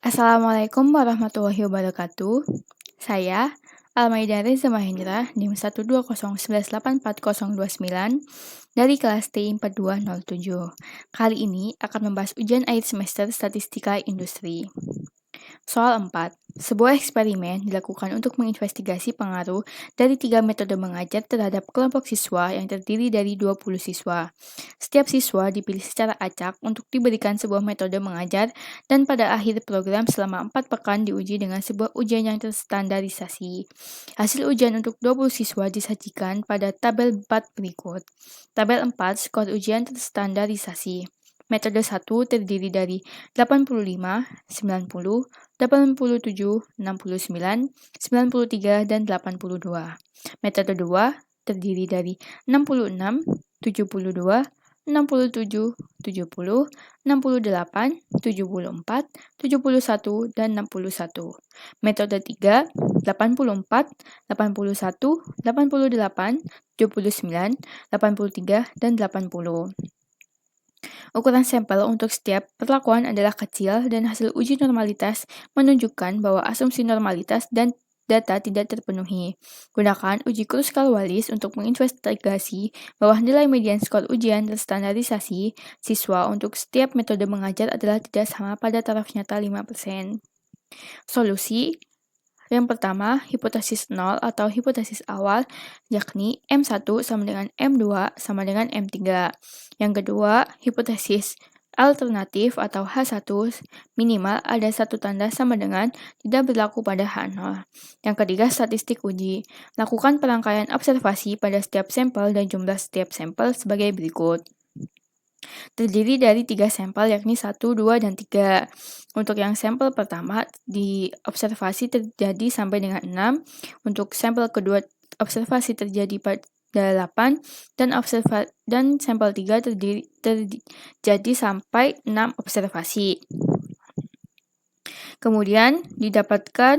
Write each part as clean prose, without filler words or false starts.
Assalamualaikum warahmatullahi wabarakatuh. Saya Almaida Reza Mahendra, NIM 12011840029 dari kelas T IPA 207. Kali ini akan membahas ujian akhir semester Statistika Industri. Soal 4. Sebuah eksperimen dilakukan untuk menginvestigasi pengaruh dari 3 metode mengajar terhadap kelompok siswa yang terdiri dari 20 siswa. Setiap siswa dipilih secara acak untuk diberikan sebuah metode mengajar dan pada akhir program selama 4 pekan diuji dengan sebuah ujian yang terstandarisasi. Hasil ujian untuk 20 siswa disajikan pada tabel 4 berikut. Tabel 4 skor ujian terstandarisasi. Metode 1 terdiri dari 85, 90, 87, 69, 93, dan 82. Metode 2 terdiri dari 66, 72, 67, 70, 68, 74, 71, dan 61. Metode 3, 84, 81, 88, 79, 83, dan 80. Ukuran sampel untuk setiap perlakuan adalah kecil dan hasil uji normalitas menunjukkan bahwa asumsi normalitas dan data tidak terpenuhi. Gunakan uji Kruskal-Wallis untuk menginvestigasi bahwa nilai median skor ujian terstandarisasi siswa untuk setiap metode mengajar adalah tidak sama pada taraf nyata 5%. Solusi yang pertama, hipotesis 0 atau hipotesis awal, yakni M1 sama dengan M2 sama dengan M3. Yang kedua, hipotesis alternatif atau H1 minimal ada satu tanda sama dengan tidak berlaku pada H0. Yang ketiga, statistik uji. Lakukan perangkaian observasi pada setiap sampel dan jumlah setiap sampel sebagai berikut. Terdiri dari 3 sampel yakni 1, 2, dan 3. Untuk yang sampel pertama di observasi terjadi sampai dengan 6. Untuk sampel kedua observasi terjadi pada 8 dan sampel 3 terjadi sampai 6 observasi. Kemudian didapatkan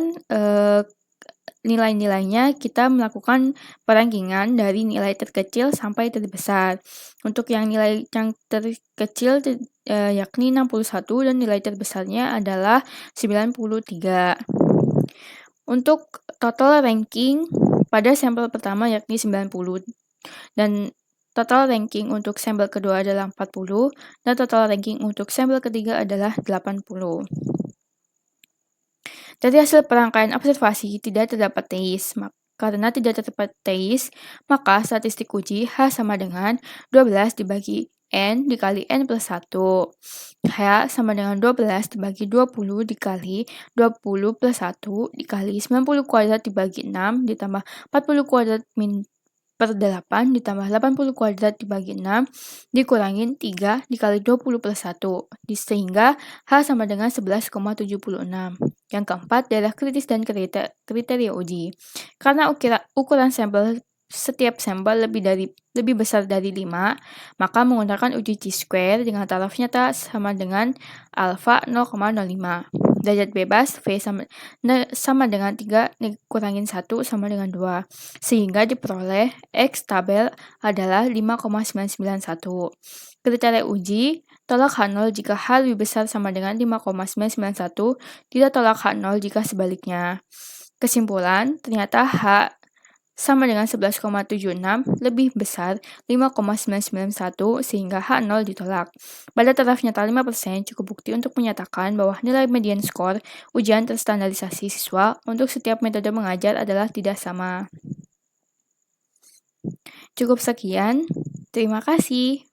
nilai-nilainya, kita melakukan perankingan dari nilai terkecil sampai terbesar. Untuk yang nilai yang terkecil yakni 61 dan nilai terbesarnya adalah 93. Untuk total ranking pada sampel pertama yakni 90 dan total ranking untuk sampel kedua adalah 40 dan total ranking untuk sampel ketiga adalah 80. Dari hasil perangkaian observasi tidak terdapat teis. Karena tidak terdapat teis, maka statistik uji H sama dengan 12 dibagi N dikali N plus 1. H sama dengan 12 dibagi 20 dikali 20 plus 1 dikali 90 kuadrat dibagi 6 ditambah 40 kuadrat per 8 ditambah 80 kuadrat dibagi 6 dikurangin 3 dikali 20 plus 1 sehingga H sama dengan 11,76. Yang keempat adalah kritis dan kriteria uji. Karena ukuran sampel setiap sampel lebih besar dari 5, maka menggunakan uji chi-square dengan taraf nyata sama dengan alfa 0,05. Derajat bebas V sama dengan 3 dikurangin 1 sama dengan 2. Sehingga diperoleh X tabel adalah 5,991. Kriteria uji, tolak H0 jika H lebih besar sama dengan 5,991, tidak tolak H0 jika sebaliknya. Kesimpulan, ternyata H sama dengan 11,76 lebih besar 5,991 sehingga H0 ditolak. Pada taraf nyata 5% cukup bukti untuk menyatakan bahwa nilai median skor ujian terstandarisasi siswa untuk setiap metode mengajar adalah tidak sama. Cukup sekian, terima kasih.